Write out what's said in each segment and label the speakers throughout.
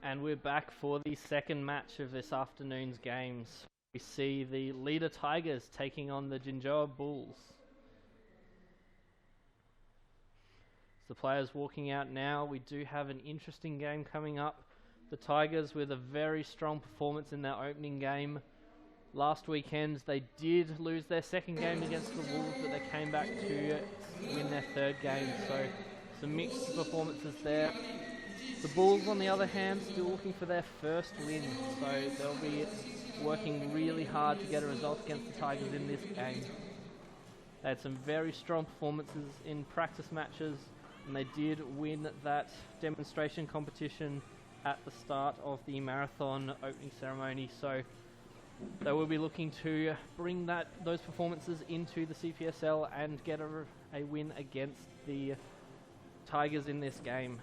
Speaker 1: And we're back for the second match of this afternoon's games. We see the LIDR Tigers taking on the Jinjoa Bulls. As the players walking out now, we do have an interesting game coming up. The Tigers with a very strong performance in their opening game. Last weekend they did lose their second game against the Wolves, but they came back to win their third game. So some mixed performances there. The Bulls, on the other hand, still looking for their first win, so they'll be working really hard to get a result against the Tigers in this game. They had some very strong performances in practice matches, and they did win that demonstration competition at the start of the marathon opening ceremony, so they will be looking to bring those performances into the CPSL and get a win against the Tigers in this game.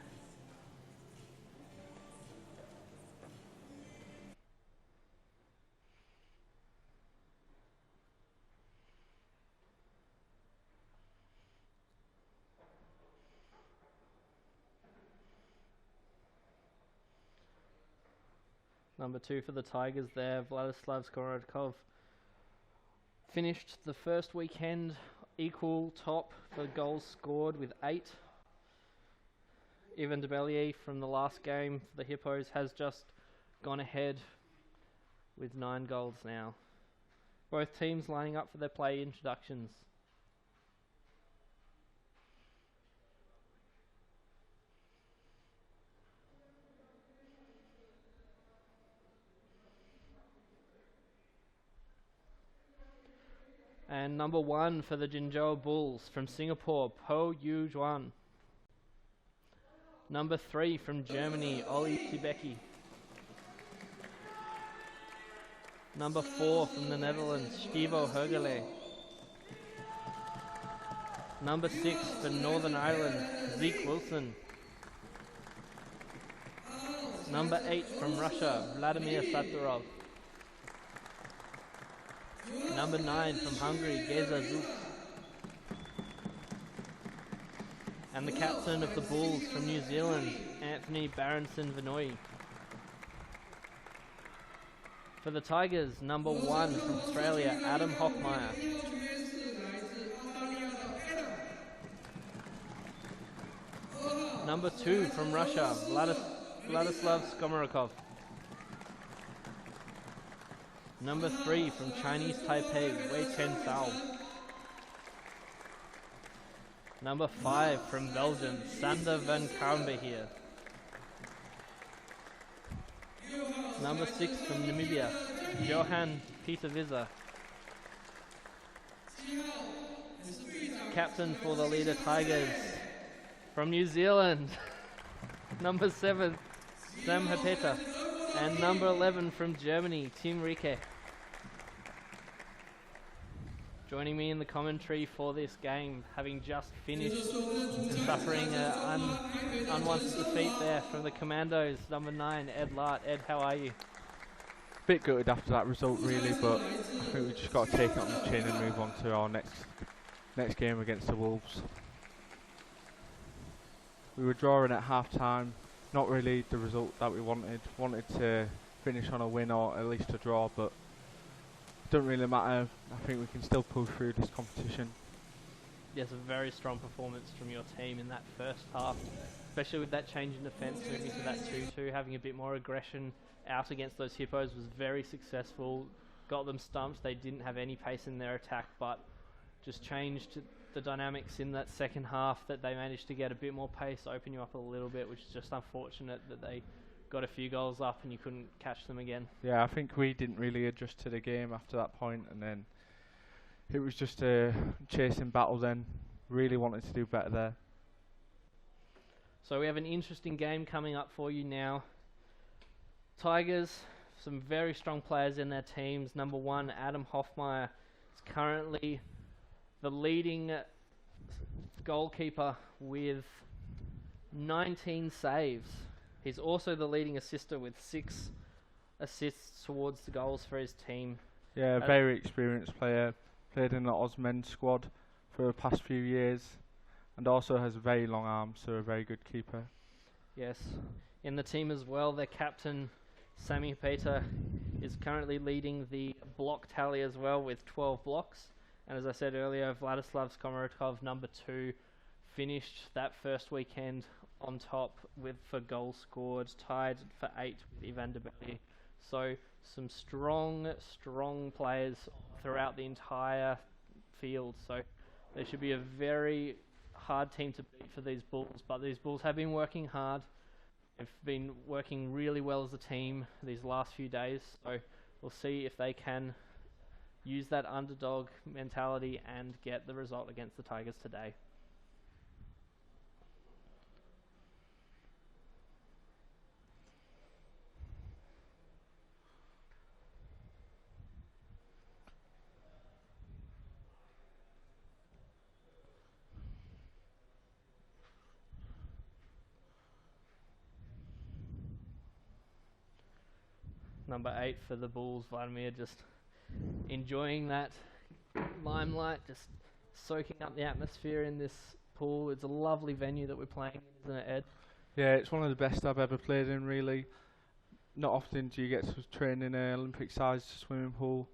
Speaker 1: Number 2 for the Tigers there, Vladislav Skorodkov, finished the first weekend equal top for goals scored with 8. Ivan Debelier from the last game for the Hippos has just gone ahead with 9 goals now. Both teams lining up for their play introductions. And number 1 for the Jinjoa Bulls from Singapore, Po Yu Juan. Number 3 from Germany, Oli Tibecki. Number 4 from the Netherlands, Stivo Hergele. Number 6 for Northern Ireland, Zeke Wilson. Number 8 from Russia, Vladimir Saturov. Number 9 from Hungary, Geza Zuk. And the captain of the Bulls from New Zealand, Anthony Barronson-Vinoy. For the Tigers, number 1 from Australia, Adam Hoffmeyer. Number 2 from Russia, Vladislav Skomarikov. Number 3 from Chinese Taipei, Wei Chen Cao. Number 5 from Belgium, Sander van Karenbeheer. Number 6 from Namibia, Johan Peter Visser. Captain for the LIDR Tigers from New Zealand, number 7, Sam Hapeta. And number 11 from Germany, Tim Rieke. Joining me in the commentary for this game, having just finished and suffering an unwanted defeat there from the Commandos, number 9, Ed Lart. Ed, how are you?
Speaker 2: Bit gutted after that result really, but I think we just got to take it on the chin and move on to our next game against the Wolves. We were drawing at half time, not really the result that we wanted. Wanted to finish on a win or at least a draw, but it doesn't really matter. I think we can still pull through this competition.
Speaker 1: Yes, a very strong performance from your team in that first half, especially with that change in defence, moving to that 2-2, having a bit more aggression out against those Hippos was very successful. Got them stumped. They didn't have any pace in their attack, but just changed the dynamics in that second half that they managed to get a bit more pace, open you up a little bit, which is just unfortunate that they got a few goals up and you couldn't catch them again.
Speaker 2: Yeah, I think we didn't really adjust to the game after that point, and then it was just a chasing battle then. Really wanted to do better there.
Speaker 1: So we have an interesting game coming up for you now. Tigers, some very strong players in their teams. Number 1, Adam Hoffmeyer, is currently the leading goalkeeper with 19 saves. He's also the leading assister with 6 assists towards the goals for his team.
Speaker 2: Yeah, a very experienced player. Played in the Osmen squad for the past few years, and also has very long arms, so a very good keeper.
Speaker 1: Yes, in the team as well. Their captain, Sami Peter, is currently leading the block tally as well with 12 blocks. And as I said earlier, Vladislav Skomarikov, number 2, finished that first weekend on top for goals scored, tied for 8 with Ivan Debeli. So some strong players throughout the entire field. So they should be a very hard team to beat for these Bulls. But these Bulls have been working hard. They've been working really well as a team these last few days. So we'll see if they can use that underdog mentality and get the result against the Tigers today. Number 8 for the Bulls, Vladimir, just enjoying that limelight, just soaking up the atmosphere in this pool. It's a lovely venue that we're playing in, isn't it, Ed?
Speaker 2: Yeah, it's one of the best I've ever played in, really. Not often do you get to train in an Olympic-sized swimming pool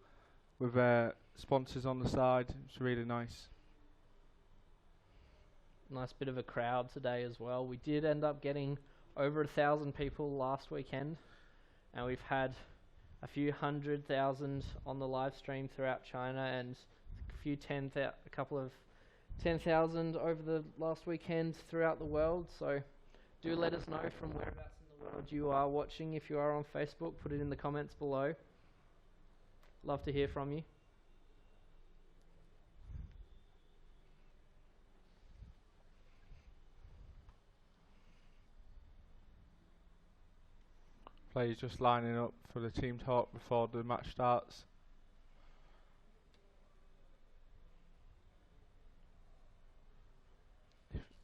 Speaker 2: with sponsors on the side. It's really nice.
Speaker 1: Nice bit of a crowd today as well. We did end up getting over 1,000 people last weekend, and we've had a few 100,000 on the live stream throughout China, and a couple of 10,000 over the last weekend throughout the world. So do let us know from whereabouts in the world you are watching. If you are on Facebook, put it in the comments below. Love to hear from you.
Speaker 2: Players just lining up for the team talk before the match starts.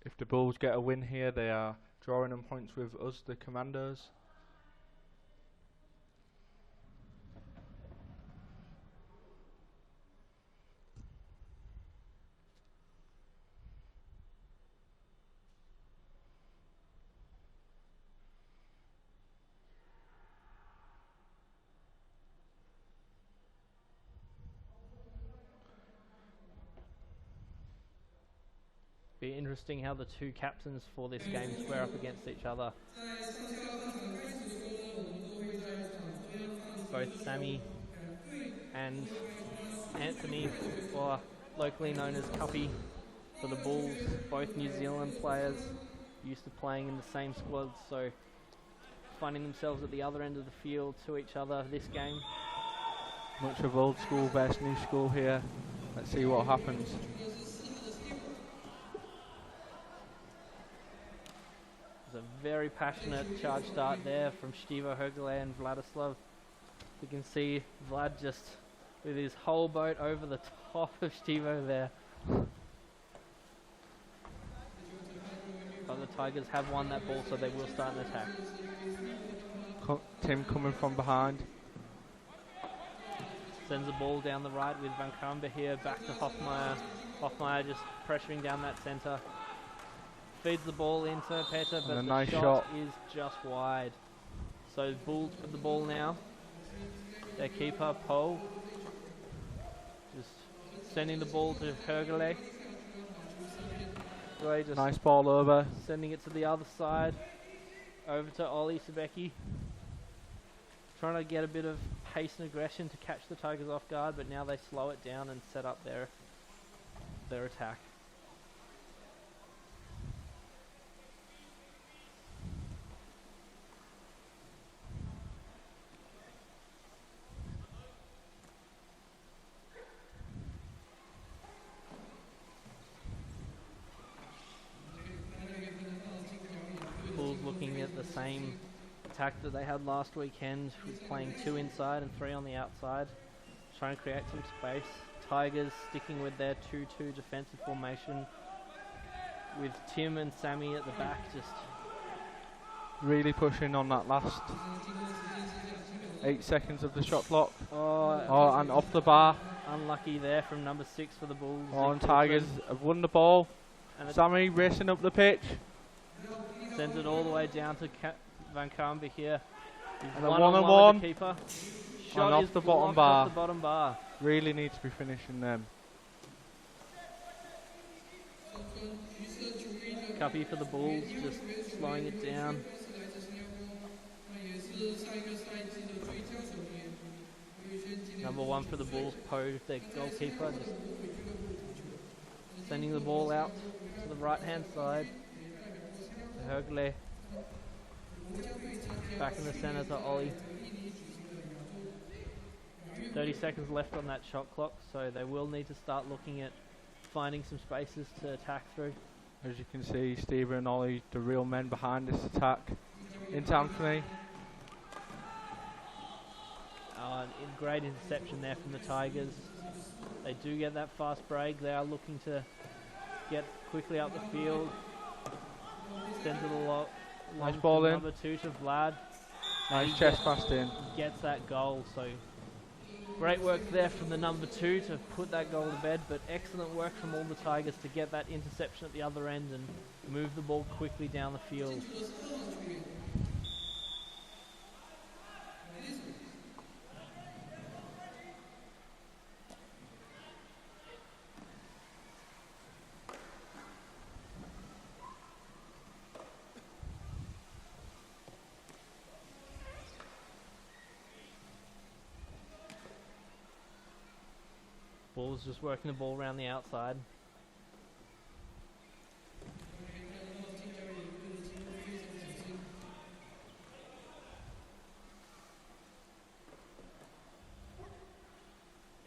Speaker 2: If the Bulls get a win here, they are drawing on points with us, the Commandos.
Speaker 1: Be interesting how the two captains for this game square up against each other. Both Sammy and Anthony, or locally known as Cuppy for the Bulls, both New Zealand players, used to playing in the same squads, so finding themselves at the other end of the field to each other this game.
Speaker 2: Much of old school versus new school here. Let's see what happens.
Speaker 1: A very passionate charge start there from Stivo Hergele and Vladislav. You can see Vlad just with his whole boat over the top of Stivo there. But the Tigers have won that ball, so they will start an attack.
Speaker 2: Tim coming from behind.
Speaker 1: Sends the ball down the right with Van Kamber here, back to Hoffmeyer. Hoffmeyer just pressuring down that centre. Feeds the ball into Peter, but the
Speaker 2: nice
Speaker 1: shot is just wide. So Bulls with the ball now. Their keeper, Polo, just sending the ball to Hergele. Just
Speaker 2: nice ball over.
Speaker 1: Sending it to the other side. Over to Ollie Sebecki. Trying to get a bit of pace and aggression to catch the Tigers off guard, but now they slow it down and set up their attack. Looking at the same attack that they had last weekend, with playing 2 inside and 3 on the outside, trying to create some space. Tigers sticking with their 2-2 defensive formation, with Tim and Sammy at the back, just
Speaker 2: really pushing on that last 8 seconds of the shot clock. Oh, and off the bar.
Speaker 1: Unlucky there from number 6 for the Bulls.
Speaker 2: Oh, and Tigers have won the ball. And Sammy racing up the pitch.
Speaker 1: Sends it all the way down to Van Kamber here. He's
Speaker 2: And a
Speaker 1: one-on-one with the keeper. Shot
Speaker 2: off
Speaker 1: is
Speaker 2: the bottom
Speaker 1: blocked
Speaker 2: bar.
Speaker 1: off the bottom bar.
Speaker 2: Really need to be finishing them.
Speaker 1: Cuppy for the Bulls, just slowing it down. Number 1 for the Bulls, Poe, their goalkeeper, just sending the ball out to the right-hand side. Hergle. Back in the centre to Ollie. 30 seconds left on that shot clock, so they will need to start looking at finding some spaces to attack through.
Speaker 2: As you can see, Steve and Ollie, the real men behind this attack. Into Anthony.
Speaker 1: Great interception there from the Tigers. They do get that fast break. They are looking to get quickly up the field. Sends it a
Speaker 2: nice ball in.
Speaker 1: Number 2 to Vlad.
Speaker 2: Nice chest pass in.
Speaker 1: Gets that goal. So great work there from the number 2 to put that goal to bed, but excellent work from all the Tigers to get that interception at the other end and move the ball quickly down the field. Bulls just working the ball around the outside.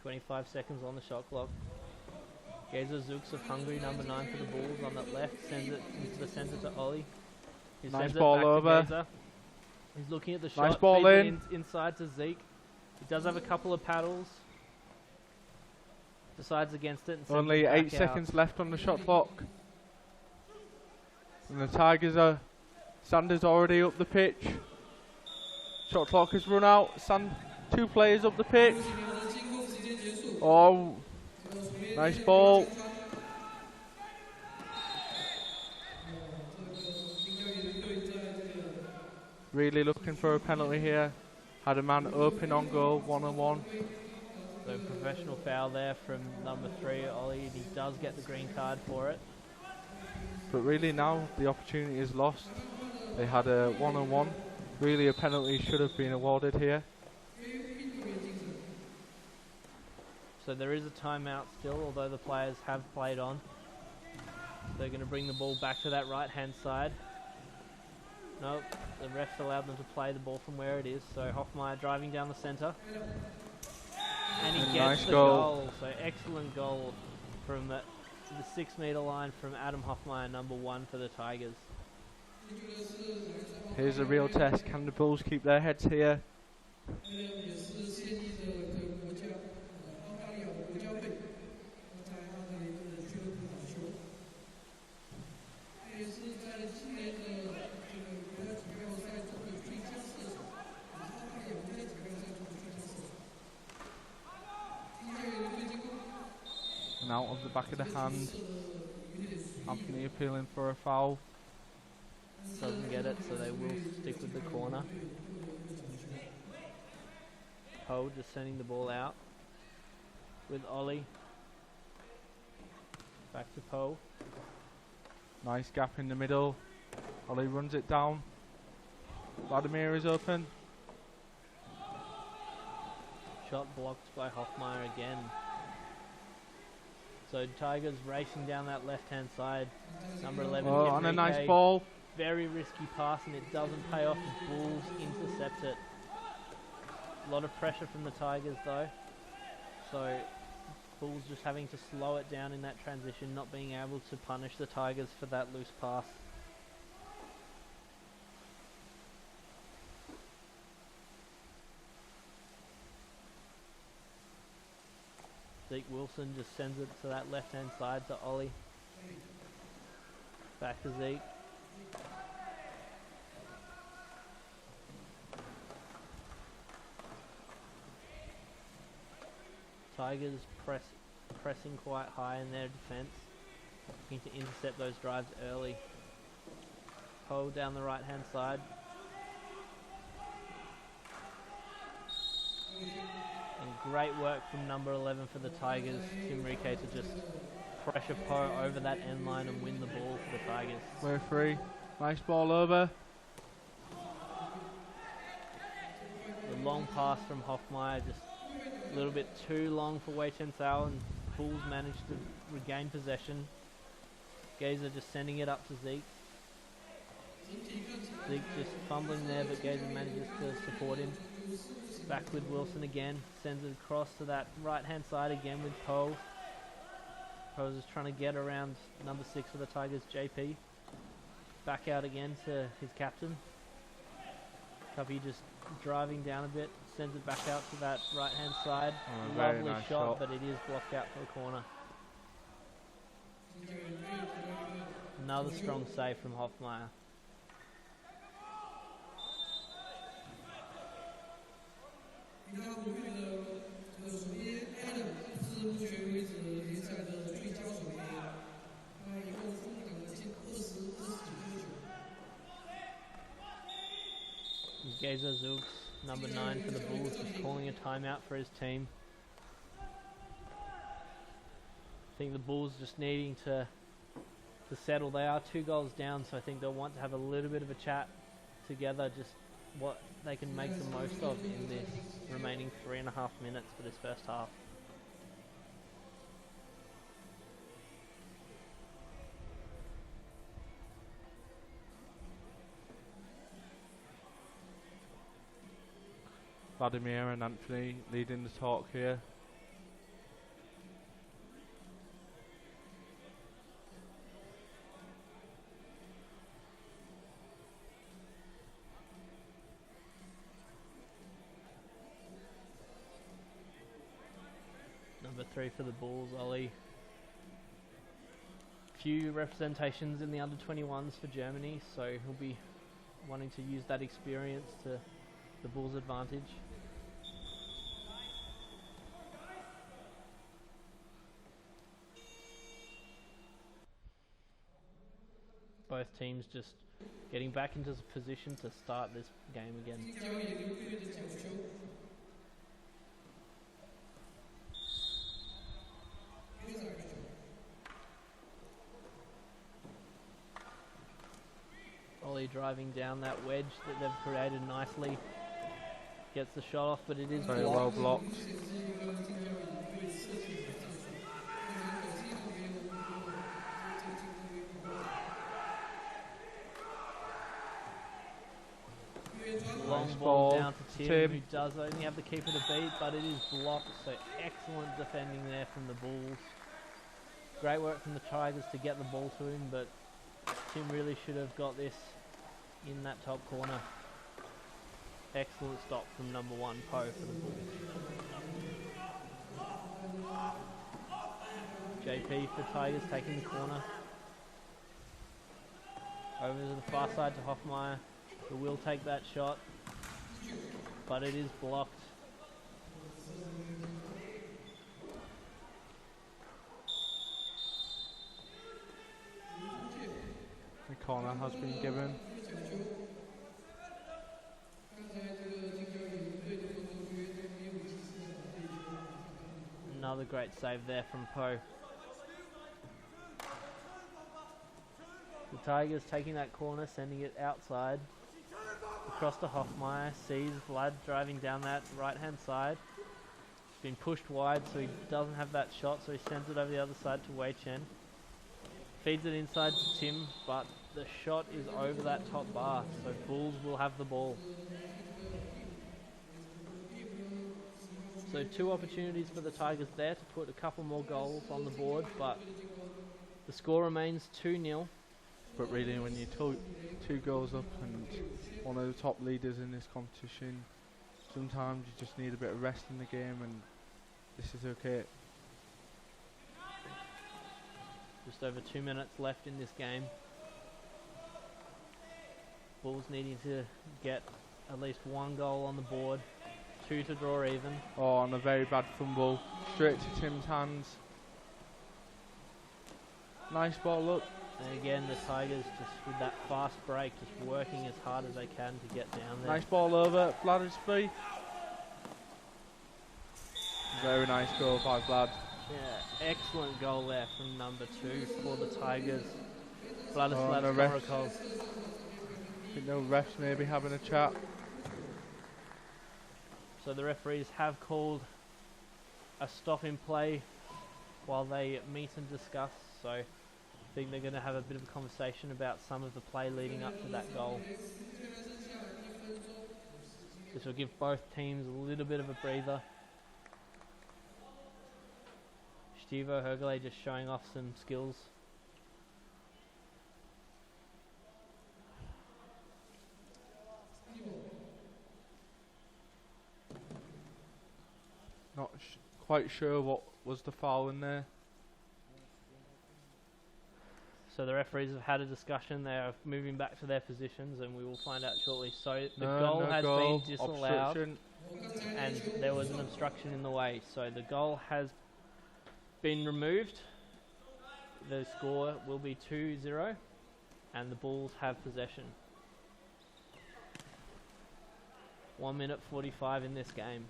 Speaker 1: "25 seconds on the shot clock. Geza Zooks of Hungary, number 9 for the Bulls on that left, sends it into the centre to Ollie. He
Speaker 2: nice
Speaker 1: sends
Speaker 2: ball
Speaker 1: it back
Speaker 2: over.
Speaker 1: To Geza. He's looking at the shot.
Speaker 2: Nice ball
Speaker 1: inside to Zeke. He does have a couple of paddles. Decides against it. And sends
Speaker 2: Only
Speaker 1: it back
Speaker 2: 8 seconds left on the shot clock. And the Tigers are... Sanders already up the pitch. Shot clock has run out. 2 players up the pitch. Oh, nice ball. Really looking for a penalty here. Had a man open on goal, 1-on-1.
Speaker 1: So professional foul there from number 3, Ollie, and he does get the green card for it.
Speaker 2: But really now the opportunity is lost. They had a 1-on-1. Really a penalty should have been awarded here.
Speaker 1: So there is a timeout still, although the players have played on. They're going to bring the ball back to that right-hand side. Nope, the refs allowed them to play the ball from where it is. So Hoffmeyer driving down the centre. And he gets
Speaker 2: nice
Speaker 1: the goal. So excellent goal from the 6-metre line from Adam Hoffmeyer, number 1 for the Tigers.
Speaker 2: Here's a real test. Can the Bulls keep their heads here? And out of the back of the hand. Anthony appealing for a foul.
Speaker 1: Doesn't get it, so they will stick with the corner. Poe just sending the ball out with Ollie. Back to Poe.
Speaker 2: Nice gap in the middle. Ollie runs it down. Vladimir is open.
Speaker 1: Shot blocked by Hoffmeyer again. So Tigers racing down that left-hand side. Number 11.
Speaker 2: Oh, and a nice ball.
Speaker 1: Very risky pass, and it doesn't pay off. The Bulls intercept it. A lot of pressure from the Tigers though. So Bulls just having to slow it down in that transition, not being able to punish the Tigers for that loose pass. Zeke Wilson just sends it to that left-hand side to Ollie. Back to Zeke. Tigers pressing quite high in their defence, looking to intercept those drives early. Poe down the right-hand side. And great work from number 11 for the Tigers, Tim Rike, to just pressure Po over that end line and win the ball for the Tigers.
Speaker 2: We're free. Nice ball over.
Speaker 1: The long pass from Hoffmeyer, just a little bit too long for Wei Chen Sao, and Bulls managed to regain possession. Gazer just sending it up to Zeke. Zeke just fumbling there, but Gazer manages to support him. Back with Wilson again, sends it across to that right-hand side again with Po. Po's just trying to get around number 6 for the Tigers, JP. Back out again to his captain. Cuppy just driving down a bit, sends it back out to that right-hand side. Lovely
Speaker 2: nice
Speaker 1: shot, but it is blocked out for the corner. Another strong save from Hoffmeyer. Gazer Zooks, number 9 for the Bulls, is calling a timeout for his team. I think the Bulls just needing to settle. They are 2 goals down, so I think they'll want to have a little bit of a chat together, just what they can make the most of in this remaining 3.5 minutes for this first half.
Speaker 2: Vladimir and Anthony leading the talk here.
Speaker 1: Number 3 for the Bulls, Ollie. Few representations in the under-21s for Germany, so he'll be wanting to use that experience to the Bulls' advantage. Both teams just getting back into position to start this game again. Ollie driving down that wedge that they've created nicely. Gets the shot off, but it is
Speaker 2: very
Speaker 1: blocked.
Speaker 2: well blocked.
Speaker 1: Long
Speaker 2: nice
Speaker 1: ball
Speaker 2: ball
Speaker 1: down to Tim, who does only have the keeper to beat, but it is blocked, so excellent defending there from the Bulls. Great work from the Tigers to get the ball to him, but Tim really should have got this in that top corner. Excellent stop from number 1, Po, for the Bulls. JP for Tigers taking the corner. Over to the far side to Hoffmeyer, who will take that shot, but it is blocked.
Speaker 2: The corner has been given.
Speaker 1: Another great save there from Po. The Tigers taking that corner, sending it outside. Across to Hoffmeyer, sees Vlad driving down that right-hand side. He's been pushed wide, so he doesn't have that shot, so he sends it over the other side to Wei Chen. Feeds it inside to Tim, but the shot is over that top bar, so Bulls will have the ball. So 2 opportunities for the Tigers there to put a couple more goals on the board, but the score remains 2-0.
Speaker 2: But really, when you're 2 goals up and one of the top leaders in this competition, sometimes you just need a bit of rest in the game, and this is okay.
Speaker 1: Just over 2 minutes left in this game. Bulls needing to get at least 1 goal on the board, 2 to draw even.
Speaker 2: Oh, and a very bad fumble, straight to Tim's hands. Nice ball up.
Speaker 1: And again, the Tigers just with that fast break, just working as hard as they can to get down there.
Speaker 2: Nice ball over, Vlad is free. Very nice goal by Vlad.
Speaker 1: Yeah, excellent goal there from number 2 for the Tigers.
Speaker 2: No
Speaker 1: Vladislav
Speaker 2: refs.
Speaker 1: Komrokov.
Speaker 2: I think no refs maybe having a chat.
Speaker 1: So the referees have called a stop in play while they meet and discuss. So I think they're going to have a bit of a conversation about some of the play leading up to that goal. This will give both teams a little bit of a breather. Stivo Hergele just showing off some skills.
Speaker 2: Not quite sure what was the foul in there.
Speaker 1: So the referees have had a discussion. They're moving back to their positions, and we will find out shortly. So the goal has been disallowed, and there was an obstruction in the way. So the goal has been removed. The score will be 2-0, and the Bulls have possession. 1 minute 45 in this game.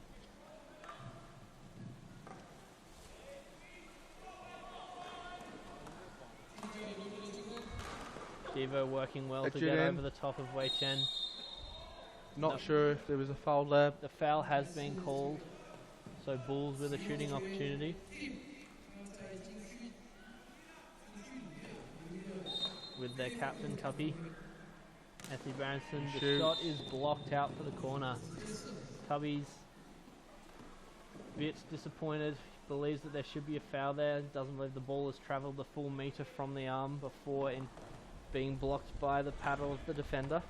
Speaker 1: Stivo working well to get over the top of Wei Chen.
Speaker 2: Not sure if there was a foul there.
Speaker 1: The foul has been called, so Bulls with a shooting opportunity. With their captain, Tuppy. Anthony Barrington, the shot is blocked out for the corner. Tubby's a bit disappointed, believes that there should be a foul there, doesn't believe the ball has travelled the full metre from the arm before being blocked by the paddle of the defender.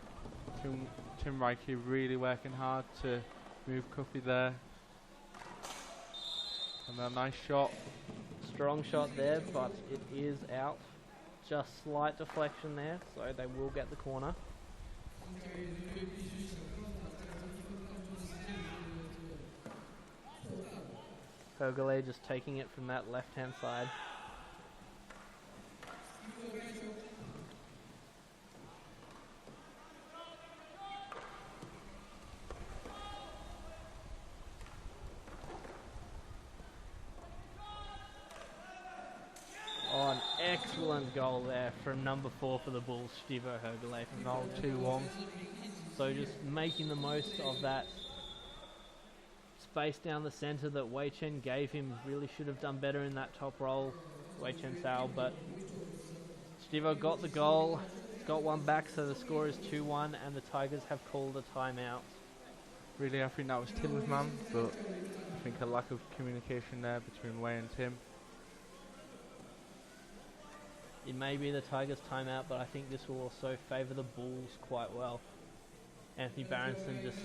Speaker 2: Tim Reiki really working hard to move Cuffy there. And a nice shot.
Speaker 1: Strong shot there, but it is out. Just slight deflection there, so they will get the corner. Hergele just taking it from that left-hand side. Oh, an excellent goal there from number 4 for the Bulls, Stivo Hergele from goal 2-1. So just making the most of that space down the centre that Wei Chen gave him. Really should have done better in that top roll, Wei Chen Sao, but Stivo got the goal, got one back, so the score is 2-1 and the Tigers have called a timeout.
Speaker 2: Really, I think that was Tim's man, but I think a lack of communication there between Wei and Tim.
Speaker 1: It may be the Tigers' timeout, but I think this will also favour the Bulls quite well. Anthony Barrington just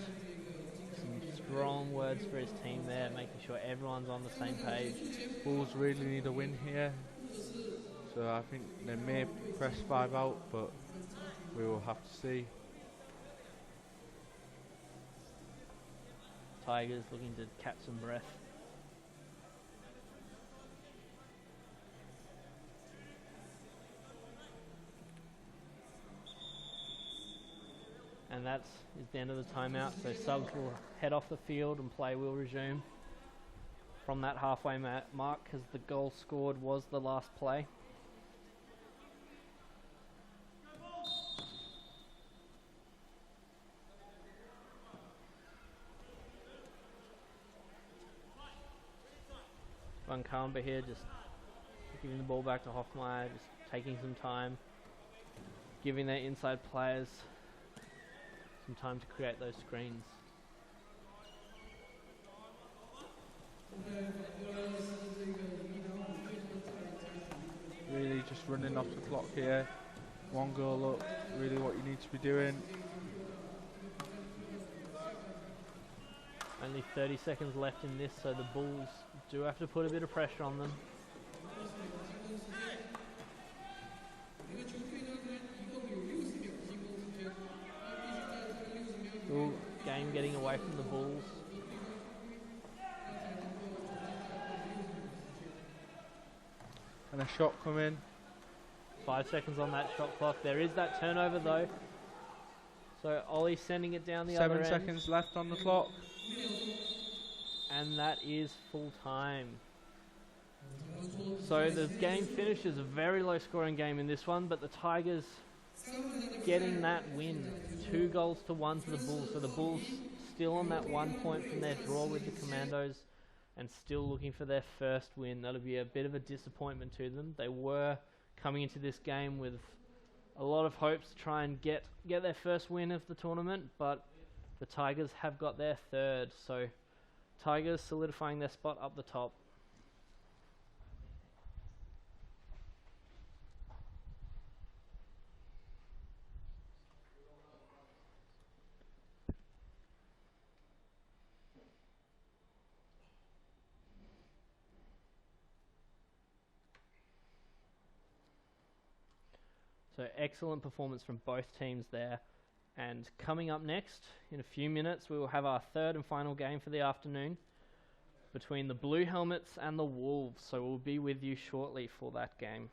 Speaker 1: some strong words for his team there, making sure everyone's on the same page.
Speaker 2: Bulls really need a win here, so I think they may press 5 out, but we will have to see.
Speaker 1: Tigers looking to catch some breath. And that is the end of the timeout, so subs will head off the field and play will resume from that halfway mark, because the goal scored was the last play. Van Kamba here just giving the ball back to Hoffmeyer, just taking some time, giving their inside players some time to create those screens.
Speaker 2: Really just running off the clock here. 1 goal up, really what you need to be doing.
Speaker 1: Only 30 seconds left in this, so the Bulls do have to put a bit of pressure on them. Ooh, game getting away from the Bulls.
Speaker 2: And a shot coming.
Speaker 1: 5 seconds on that shot clock. There is that turnover though. So Ollie sending it down the other end.
Speaker 2: 7 seconds left on the clock.
Speaker 1: and that is full time. So the game finishes a very low scoring game in this one, but the Tigers getting that win, 2-1 to the Bulls. So the Bulls still on that 1 point from their draw with the Commandos and still looking for their first win. That'll be a bit of a disappointment to them. They were coming into this game with a lot of hopes to try and get their first win of the tournament, but the Tigers have got their third. So Tigers solidifying their spot up the top. So excellent performance from both teams there. And coming up next, in a few minutes, we will have our third and final game for the afternoon between the Blue Helmets and the Wolves. So we'll be with you shortly for that game.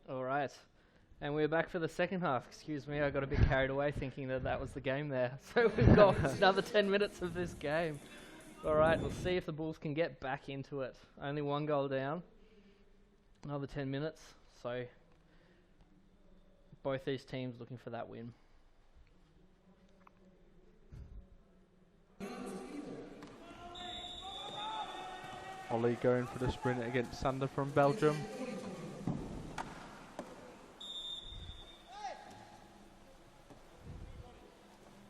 Speaker 1: All right. And we're back for the second half. Excuse me, I got a bit carried away thinking that was the game there. So we've got another 10 minutes of this game. All right, we'll see if the Bulls can get back into it. Only 1 goal down. Another 10 minutes. So both these teams looking for that win.
Speaker 2: Ollie going for the sprint against Sander from Belgium.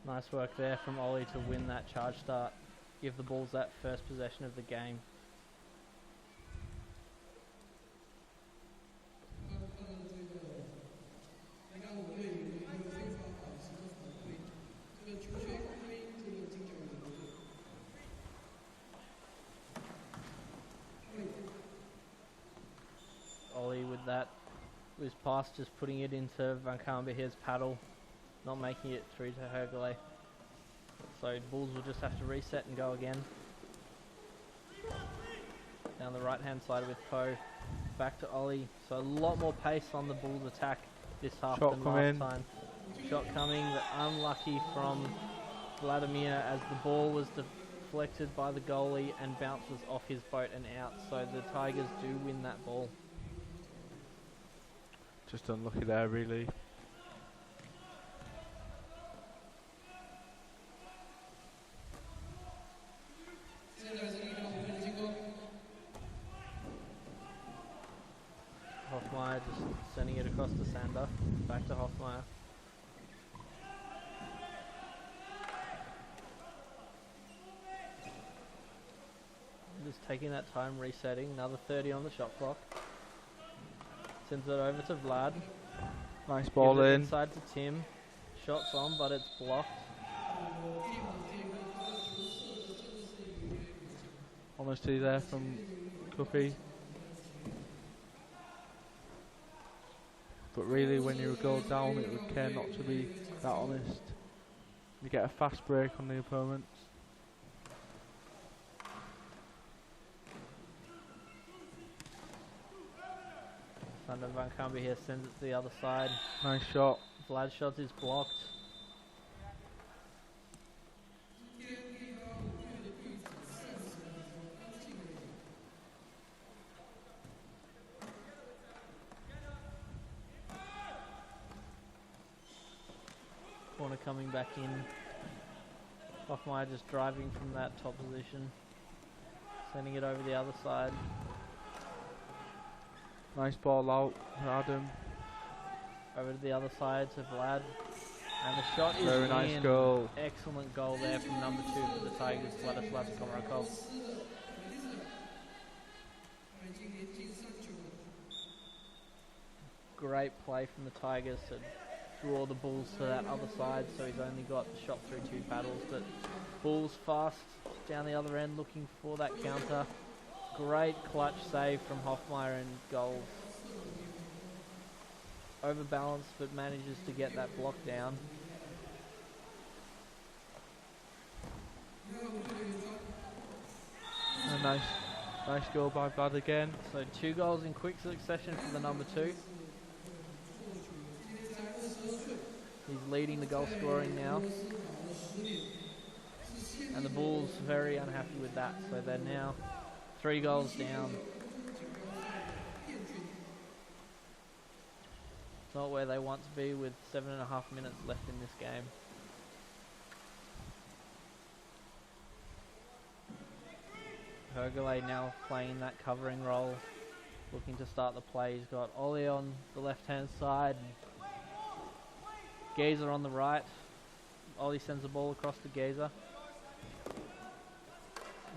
Speaker 1: Nice work there from Ollie to win that charge start. Give the Bulls that first possession of the game. Ollie with that loose pass, just putting it into Van Kamberheer's paddle, not making it through to Hergele. So Bulls will just have to reset and go again. Down the right hand side with Poe. Back to Ollie. So a lot more pace on the Bulls attack this half than last time. Shot coming, but unlucky from Vladimir as the ball was deflected by the goalie and bounces off his boat and out. So the Tigers do win that ball.
Speaker 2: Just unlucky there, really.
Speaker 1: Hoffmeyer just Sending it across to Sander. Back to Hoffmeyer. Just taking that time, resetting. Another 30 on the shot clock. Sends it over to Vlad.
Speaker 2: Nice ball in.
Speaker 1: Inside to Tim. Shots on, but it's blocked.
Speaker 2: Honesty there from Cuppy. But really, when you go down, it would care not to be that honest. You get a fast break on the opponents.
Speaker 1: Sander Van Camby here sends it to the other side.
Speaker 2: Nice shot.
Speaker 1: Vlad's shot is blocked. Corner coming back in. Hoffmeyer just driving from that top position. Sending it over the other side.
Speaker 2: Nice ball out to Adam.
Speaker 1: Over to the other side to Vlad. And the shot is
Speaker 2: Very nice
Speaker 1: in.
Speaker 2: goal.
Speaker 1: Excellent goal there from number 2 for the Tigers, Vladislav Komarakov. Great play from the Tigers to draw the Bulls to that other side, so he's only got the shot through 2 paddles, but Bulls fast down the other end looking for that counter. Great clutch save from Hoffmeyer and goals. Overbalanced, but manages to get that block down.
Speaker 2: A nice goal by Vlad again.
Speaker 1: So 2 goals in quick succession for the number 2. He's leading the goal scoring now. And the Bulls very unhappy with that, so they're now 3 goals down. It's not where they want to be with 7.5 minutes left in this game. Hergele now playing that covering role, looking to start the play. He's got Ollie on the left-hand side, Gazer on the right. Ollie sends the ball across to Gazer.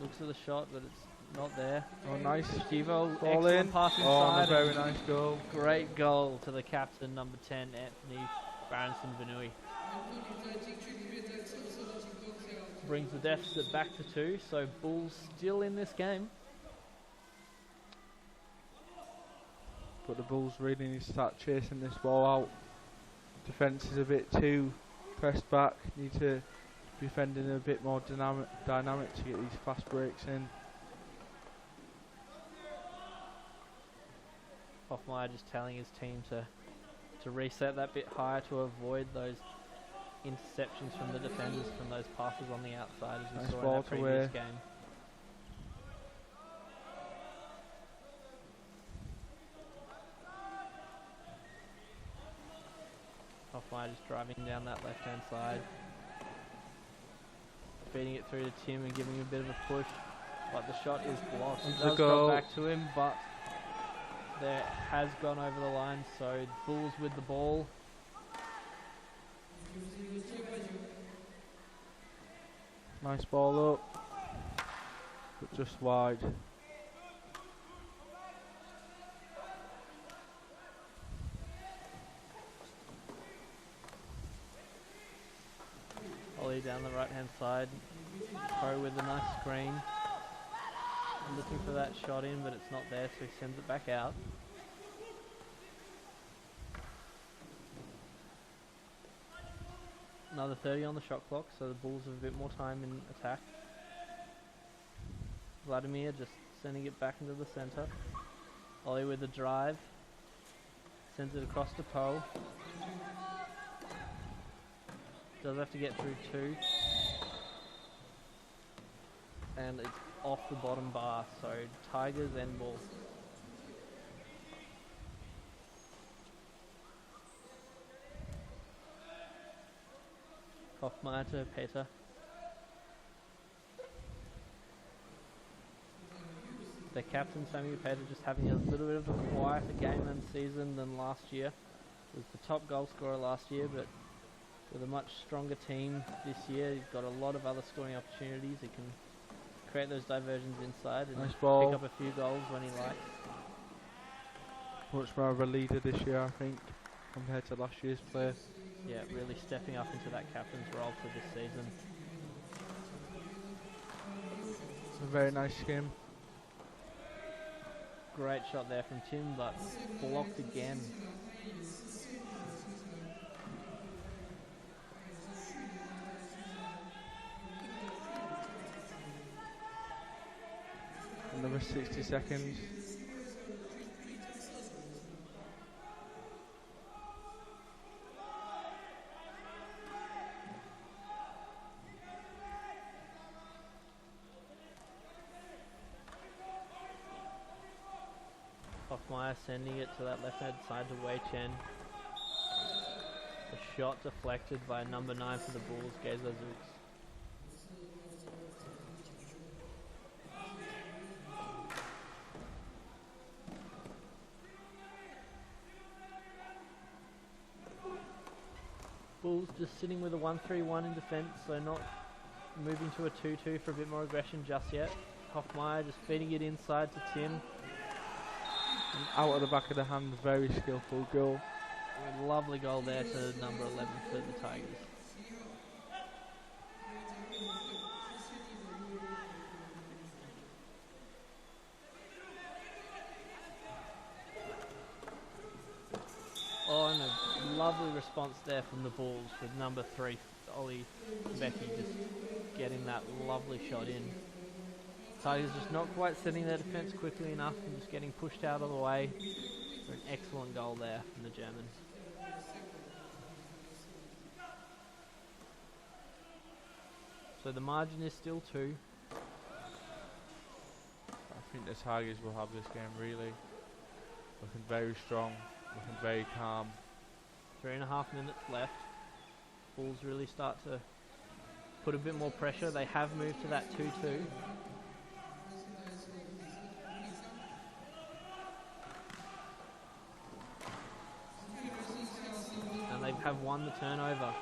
Speaker 1: Looks at the shot, but it's not there.
Speaker 2: Oh, nice.
Speaker 1: Stivo,
Speaker 2: Ball
Speaker 1: excellent
Speaker 2: in.
Speaker 1: pass
Speaker 2: Oh,
Speaker 1: inside.
Speaker 2: and a very nice goal.
Speaker 1: Great goal to the captain, number 10, Anthony Baranson-Vanui. Brings the deficit back to 2, so Bulls still in this game.
Speaker 2: But the Bulls really need to start chasing this ball out. Defence is a bit too pressed back. Need to be defending a bit more dynamic to get these fast breaks in.
Speaker 1: Hoffmeyer just telling his team to reset that bit higher to avoid those interceptions from the defenders from those passes on the outside as we
Speaker 2: Nice
Speaker 1: saw
Speaker 2: ball
Speaker 1: in that
Speaker 2: to
Speaker 1: previous game. Hoffmeyer just driving down that left-hand side. Feeding it through to Tim and giving him a bit of a push. But the shot is blocked. It does go back to him, but there has gone over the line, so Bulls with the ball.
Speaker 2: Nice ball up, but just wide.
Speaker 1: Ollie down the right hand side. Pro with a nice screen. Looking for that shot in, but it's not there, so he sends it back out. Another 30 on the shot clock, so the Bulls have a bit more time in attack. Vladimir just sending it back into the centre. Ollie with the drive. Sends it across to Poe. Does have to get through 2. And it's off the bottom bar, so Tigers end ball. Hoffmeyer to Peter. Their captain, Sammy Peta, just having a little bit of a quieter game and season than last year. Was the top goal scorer last year, but with a much stronger team this year, he's got a lot of other scoring opportunities. He can create those diversions inside and
Speaker 2: Nice ball.
Speaker 1: pick up a few goals when he likes.
Speaker 2: Much more of a leader this year, I think, compared to last year's player.
Speaker 1: Yeah, really stepping up into that captain's role for this season.
Speaker 2: It's a very nice skim.
Speaker 1: Great shot there from Tim, but blocked again.
Speaker 2: Another 60 seconds.
Speaker 1: Hoffmeyer sending it to that left-hand side to Wei Chen. The shot deflected by number 9 for the Bulls, Gazer Zooks. Bulls just sitting with a 1-3-1 in defence, so not moving to a 2-2 for a bit more aggression just yet. Hoffmeyer just feeding it inside to Tim.
Speaker 2: And out of the back of the hand, very skillful goal.
Speaker 1: A lovely goal there to number 11 for the Tigers. Oh, and a lovely response there from the Bulls with number 3, Ollie Becky, just getting that lovely shot in. Tigers just not quite setting their defence quickly enough and just getting pushed out of the way for an excellent goal there from the Germans. So the margin is still 2.
Speaker 2: I think the Tigers will have this game really looking very strong, looking very calm.
Speaker 1: 3.5 minutes left. Bulls really start to put a bit more pressure. They have moved to that 2-2. And they have won the turnover.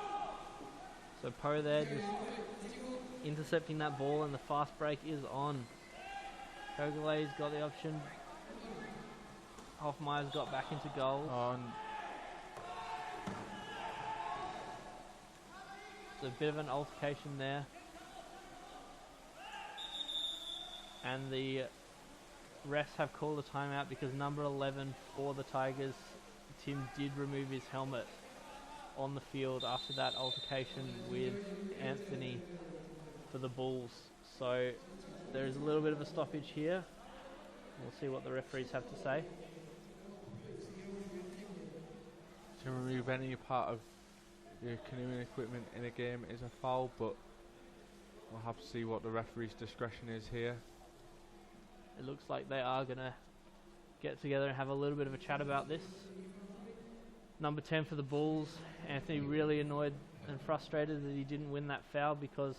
Speaker 1: So Po there just intercepting that ball, and the fast break is on. Kogalay's got the option. Hoffmeyer's got back into goal. So a bit of an altercation there. And the refs have called a timeout because number 11 for the Tigers, Tim, did remove his helmet on the field after that altercation with Anthony for the Bulls. So there is a little bit of a stoppage here. We'll see what the referees have to say.
Speaker 2: To remove any part of your canoeing equipment in a game is a foul, but we'll have to see what the referee's discretion is here.
Speaker 1: It looks like they are going to get together and have a little bit of a chat about this. Number 10 for the Bulls, Anthony, really annoyed and frustrated that he didn't win that foul because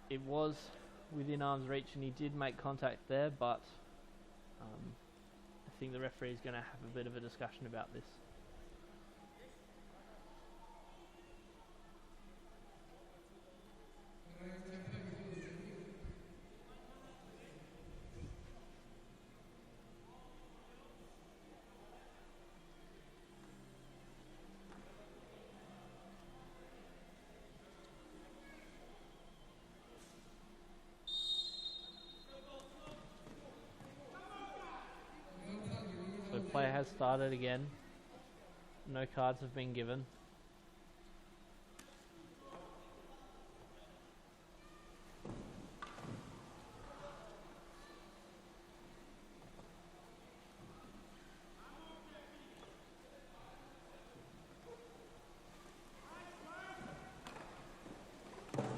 Speaker 1: it was within arm's reach and he did make contact there, but I think the referee is going to have a bit of a discussion about this. Play has started again. No cards have been given.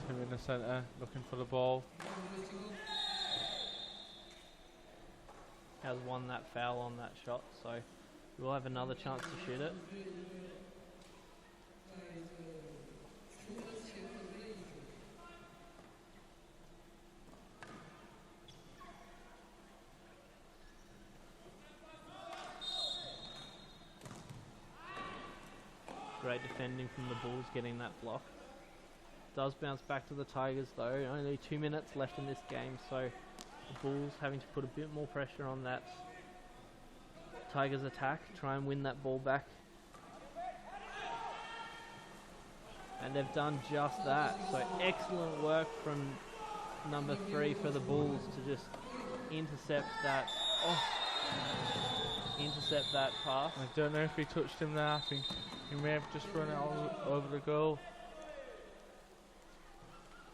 Speaker 2: Tim in the centre, looking for the ball.
Speaker 1: Has won that foul on that shot, so we'll have another chance to shoot it. Great defending from the Bulls getting that block. Does bounce back to the Tigers though. Only 2 minutes left in this game, so the Bulls having to put a bit more pressure on that Tigers attack, try and win that ball back. And they've done just that. So excellent work from number 3 for the Bulls to just intercept that. Intercept that pass.
Speaker 2: I don't know if he touched him there. I think he may have just run it over the goal.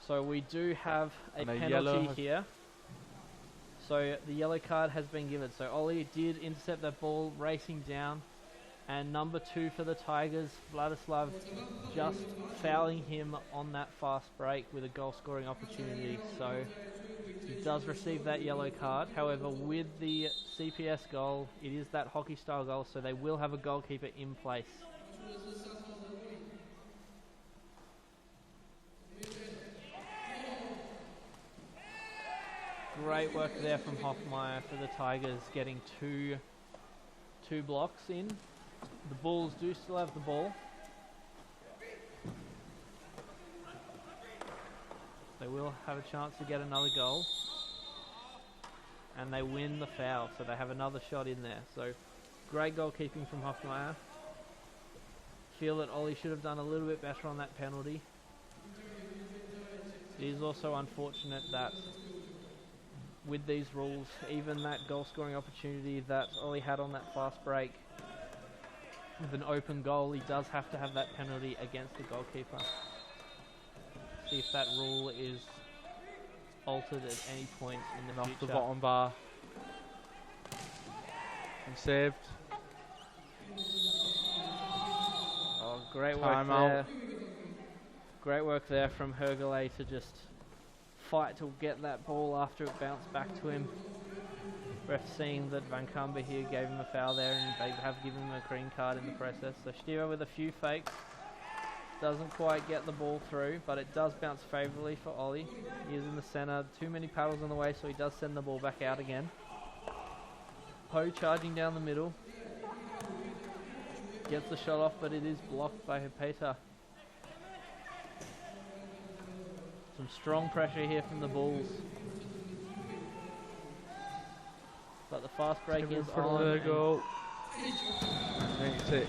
Speaker 1: So we do have a
Speaker 2: And a
Speaker 1: penalty here. So the yellow card has been given. So Ollie did intercept that ball racing down. And number 2 for the Tigers, Vladislav, just fouling him on that fast break with a goal scoring opportunity. So he does receive that yellow card. However, with the CPS goal, it is that hockey style goal, so they will have a goalkeeper in place. Great work there from Hoffmeyer for the Tigers, getting two blocks in. The Bulls do still have the ball. They will have a chance to get another goal. And they win the foul, so they have another shot in there. So great goalkeeping from Hoffmeyer. Feel that Ollie should have done a little bit better on that penalty. It is also unfortunate that with these rules, even that goal scoring opportunity that Ollie had on that fast break, with an open goal, he does have to have that penalty against the goalkeeper. See if that rule is altered at any point in the future.
Speaker 2: Off the bottom bar. And saved.
Speaker 1: Oh, great
Speaker 2: Time
Speaker 1: work
Speaker 2: out.
Speaker 1: there. Great work there from Hergele to just fight to get that ball after it bounced back to him. Ref seeing that Van Kamber here gave him a foul there, and they have given him a green card in the process. So Stivo with a few fakes. Doesn't quite get the ball through, but it does bounce favourably for Ollie. He is in the centre. Too many paddles on the way, so he does send the ball back out again. Ho charging down the middle. Gets the shot off, but it is blocked by Hepeta. Some strong pressure here from the Bulls. But the fast break is on.
Speaker 2: The goal. Makes it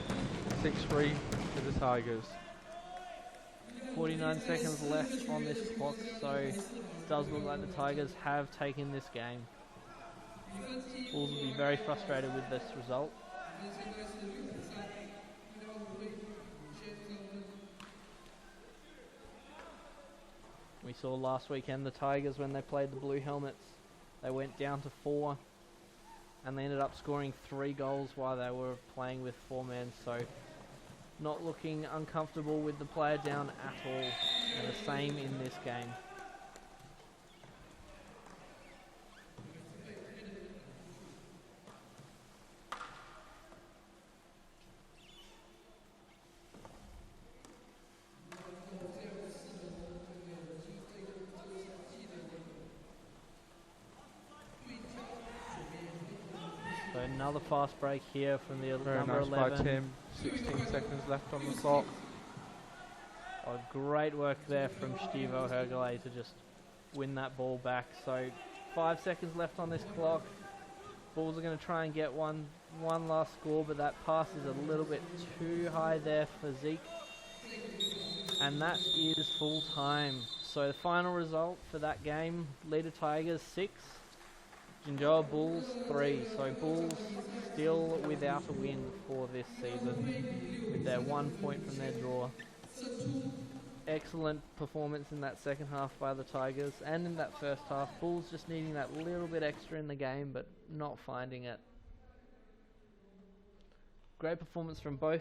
Speaker 2: 6-3 to the Tigers.
Speaker 1: 49 seconds left on this clock, so it does look like the Tigers have taken this game. Bulls will be very frustrated with this result. We saw last weekend the Tigers, when they played the Blue Helmets, they went down to 4 and they ended up scoring 3 goals while they were playing with 4 men, so not looking uncomfortable with the player down at all, and the same in this game. So another fast break here from the
Speaker 2: Very
Speaker 1: number
Speaker 2: nice
Speaker 1: 11.
Speaker 2: by Tim. 16 seconds left on the clock.
Speaker 1: Oh, great work there from Stivo Hergele to just win that ball back. So 5 seconds left on this clock. Bulls are going to try and get one last score, but that pass is a little bit too high there for Zeke. And that is full time. So the final result for that game, LIDR Tigers 6, Jinjoa Bulls 3. So Bulls still without a win for this season, with their 1 point from their draw. Excellent performance in that second half by the Tigers, and in that first half, Bulls just needing that little bit extra in the game, but not finding it. Great performance from both